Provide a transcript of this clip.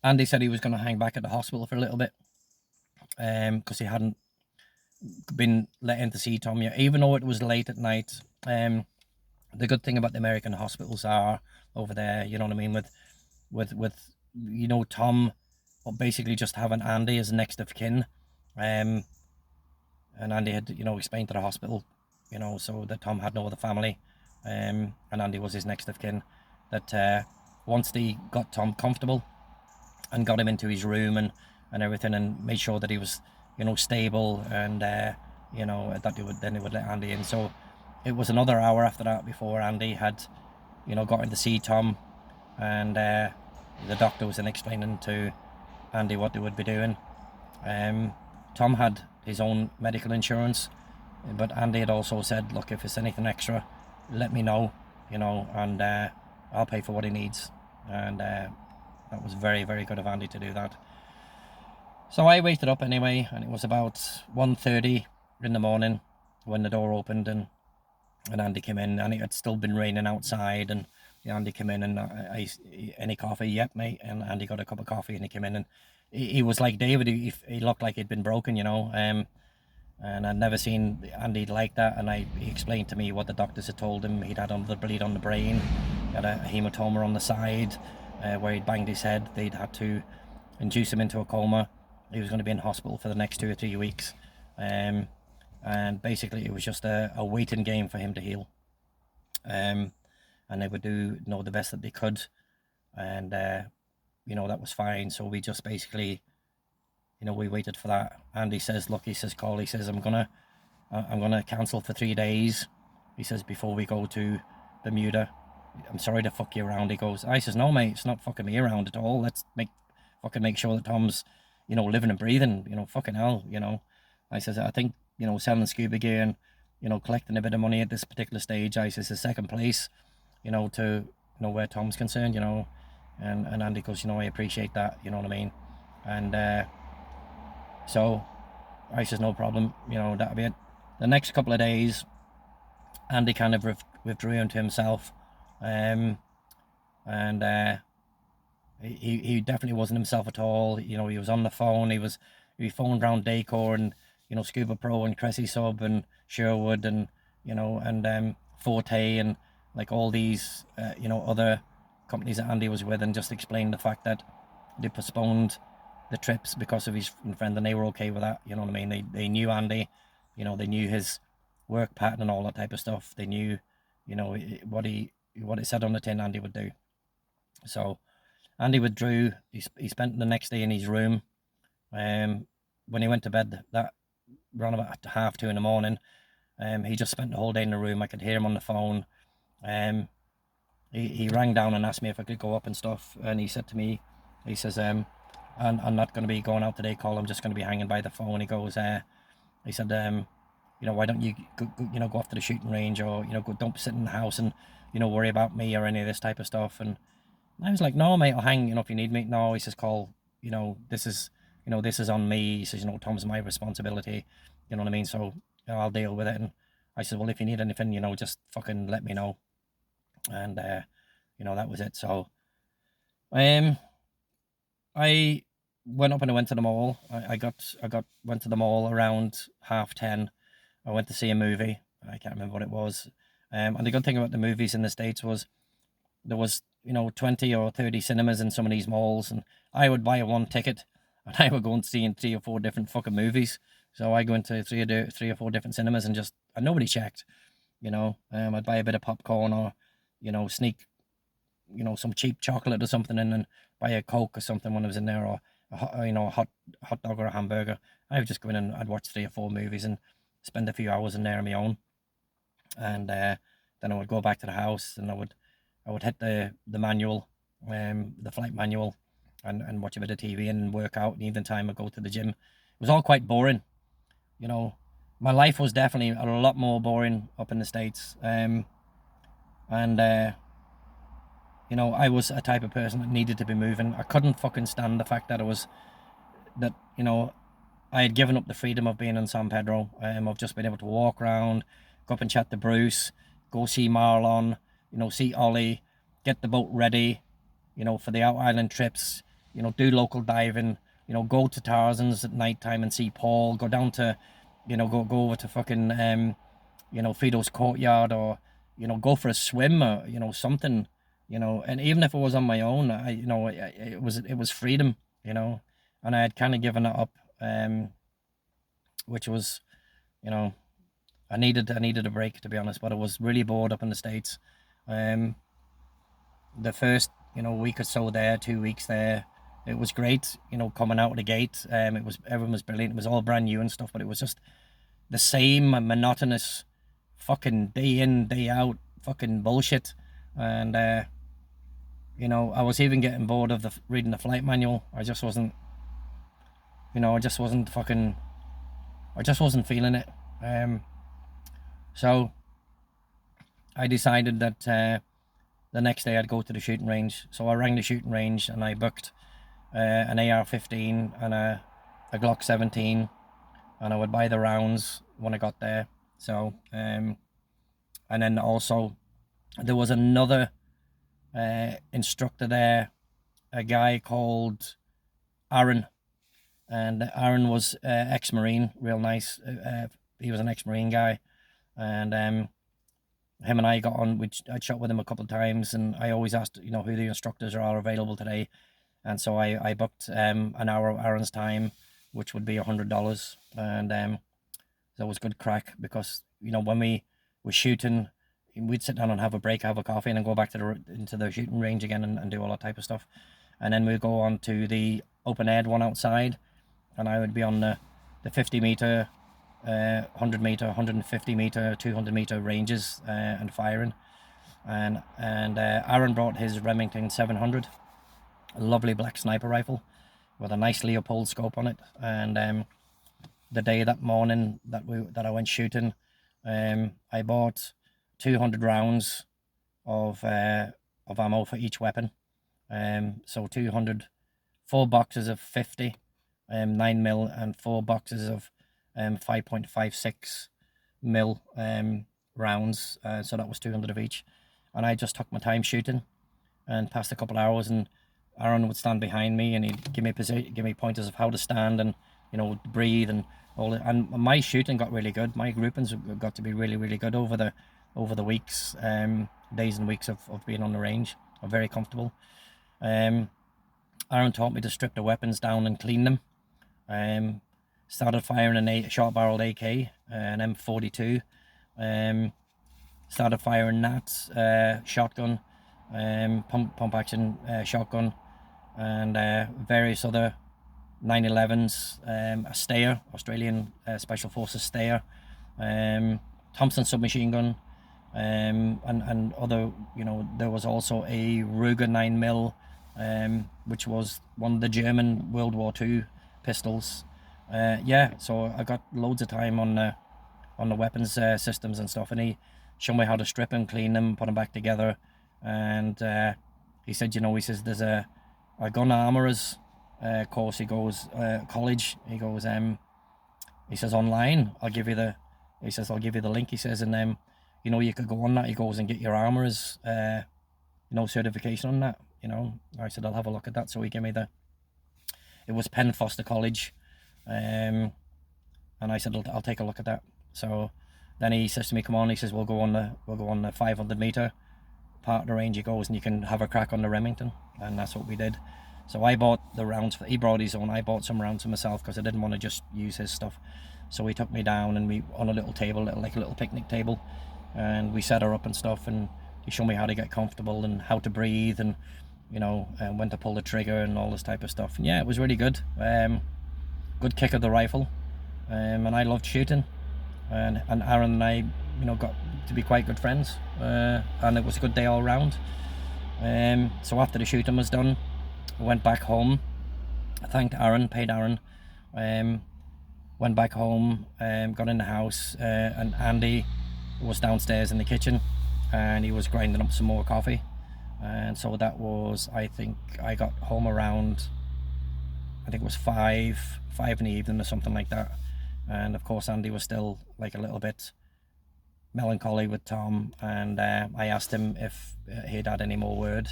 Andy said he was going to hang back at the hospital for a little bit, because he hadn't been let in to see Tom yet, even though it was late at night. The good thing about the American hospitals are over there, you know what I mean, with Tom basically just having Andy as next of kin, and Andy had explained to the hospital, so that Tom had no other family, and Andy was his next of kin. That once they got Tom comfortable and got him into his room and everything, and made sure that he was stable, and that they would let Andy in. So it was another hour after that before Andy had got in to see Tom, and the doctor was then explaining to Andy what they would be doing. Tom had his own medical insurance, but Andy had also said, look, if it's anything extra, let me know, and I'll pay for what he needs. And that was very, very good of Andy to do that. So I waited up anyway, and it was about 1:30 in the morning when the door opened, and Andy came in, and it had still been raining outside, and Andy came in, and any coffee? Yep, mate. And Andy got a cup of coffee, and he came in, and he was like David. He looked like he'd been broken, and I'd never seen Andy like that. And he explained to me what the doctors had told him. He'd had the bleed on the brain, had a hematoma on the side, where he'd banged his head. They'd had to induce him into a coma. He was going to be in hospital for the next 2 or 3 weeks, and basically it was just a waiting game for him to heal. And they would do the best that they could, and that was fine. So we just basically we waited for that. Andy says, look, he says, Cole, he says, I'm gonna cancel for 3 days, he says, before we go to Bermuda. I'm sorry to fuck you around. He goes, I says, no mate, it's not fucking me around at all. Let's make sure that Tom's living and breathing, fucking hell, I says, I think selling scuba gear and collecting a bit of money at this particular stage, I says, is second place to where Tom's concerned, and Andy goes, I appreciate that, you know what I mean. And so I says, no problem, that'll be it. The next couple of days, Andy kind of withdrew into himself, and he definitely wasn't himself at all. He was on the phone. He phoned around Daycore and Scuba Pro and Cressy Sub and Sherwood and and Forte and like all these other companies that Andy was with, and just explained the fact that they postponed the trips because of his friend, and they were okay with that. You know what I mean? They knew Andy, they knew his work pattern and all that type of stuff. They knew what it said on the tin Andy would do. So Andy withdrew. He spent the next day in his room. When he went to bed that around about 2:30 in the morning, he just spent the whole day in the room. I could hear him on the phone. He rang down and asked me if I could go up and stuff, and he said to me, he says, I'm not going to be going out today, Cole. I'm just going to be hanging by the phone. He goes, he said, why don't you go off to the shooting range, or don't sit in the house and worry about me or any of this type of stuff. And I was like, no mate, I'll hang if you need me. No, he says, Cole, this is on me. He says, Tom's my responsibility, you know what I mean, so I'll deal with it. And I said, well, if you need anything, just fucking let me know. And that was it. So I went up and I went to the mall. I went to the mall around 10:30. I went to see a movie. I can't remember what it was. And the good thing about the movies in the States was there was 20 or 30 cinemas in some of these malls, and I would buy one ticket and I would go and see in 3 or 4 different fucking movies. So I go into three or four different cinemas and nobody checked. I'd buy a bit of popcorn, or sneak some cheap chocolate or something, and then buy a Coke or something when I was in there, or a hot dog or a hamburger. I would just go in and I'd watch 3 or 4 movies and spend a few hours in there on my own. And then I would go back to the house, and I would hit the manual, the flight manual, and watch a bit of TV and work out. And evening time I'd go to the gym. It was all quite boring. My life was definitely a lot more boring up in the States. And I was a type of person that needed to be moving. I couldn't fucking stand the fact that I had given up the freedom of being in San Pedro. I've just been able to walk around, go up and chat to Bruce, go see Marlon, see Ollie, get the boat ready, for the out island trips, you know, do local diving, you know, go to Tarzan's at night time and see Paul, go down to, you know, go over to fucking, you know, Fido's Courtyard, or, you know, go for a swim, or, you know, something, you know. And even if it was on my own, you know, it was freedom, you know, and I had kind of given it up, which was, you know, I needed a break, to be honest, but I was really bored up in the States. The first, you know, week or so there, 2 weeks there, it was great, you know, coming out of the gate. Everyone was brilliant. It was all brand new and stuff, but it was just the same monotonous fucking day in, day out fucking bullshit. And you know, I was even getting bored of reading the flight manual. I just wasn't, you know, I just wasn't feeling it. So I decided that the next day I'd go to the shooting range. So I rang the shooting range and I booked an AR-15 and a Glock 17, and I would buy the rounds when I got there. So and then also there was another instructor there, a guy called Aaron, and Aaron was ex-Marine, real nice. He was an ex-Marine guy, and him and I got on. I'd shot with him a couple of times, and I always asked, you know, who the instructors are available today, and so I booked an hour of Aaron's time, which would be $100, and that was good crack, because, you know, when we were shooting, we'd sit down and have a break, have a coffee, and then go back to into the shooting range again and do all that type of stuff, and then we'd go on to the open air one outside, and I would be on the 50 meter, 100 meter, 150 meter, 200 meter ranges and firing, and Aaron brought his Remington 700, a lovely black sniper rifle with a nice Leopold scope on it. And that morning that I went shooting, I bought 200 rounds of ammo for each weapon. So 4 boxes of 50 9mm and 4 boxes of 5.56 mil rounds. So that was 200 of each, and I just took my time shooting and passed a couple of hours, and Aaron would stand behind me and he'd give me pointers of how to stand and, you know, breathe and all. And my shooting got really good. My groupings got to be really, really good over the weeks, days and weeks of being on the range. I'm very comfortable. Aaron taught me to strip the weapons down and clean them. Started firing a short-barreled AK, an M42. Started firing that, shotgun, pump action shotgun, and various other 911s, a Steyr, Australian Special Forces Steyr, Thompson submachine gun, and other, you know, there was also a Ruger 9mm, which was one of the German World War II pistols. So I got loads of time on the weapons systems and stuff, and he showed me how to strip and clean them, put them back together. And he said, you know, he says there's a gun armorers course. He goes college. He goes he says online. I'll give you the link. He says, and you know, you could go on that. He goes and get your armorers you know, certification on that. You know, I said I'll have a look at that. So he gave me it was Penn Foster College, and I said I'll take a look at that. So then he says to me, come on. He says we'll go on the 500 meter part of the range. He goes and you can have a crack on the Remington, and that's what we did. So I bought the rounds. He brought his own. I bought some rounds for myself because I didn't want to just use his stuff. So he took me down and we on a little table, like a little picnic table, and we set her up and stuff. And he showed me how to get comfortable and how to breathe, and, you know, when to pull the trigger and all this type of stuff. And yeah, it was really good. Good kick of the rifle, and I loved shooting. And Aaron and I, you know, got to be quite good friends, and it was a good day all round. So after the shooting was done, I went back home. I thanked Aaron, paid Aaron, went back home, got in the house, and Andy was downstairs in the kitchen, and he was grinding up some more coffee. And so that was, I think I got home around, I think it was 5 in the evening or something like that. And of course Andy was still like a little bit melancholy with Tom, and I asked him if he'd had any more word,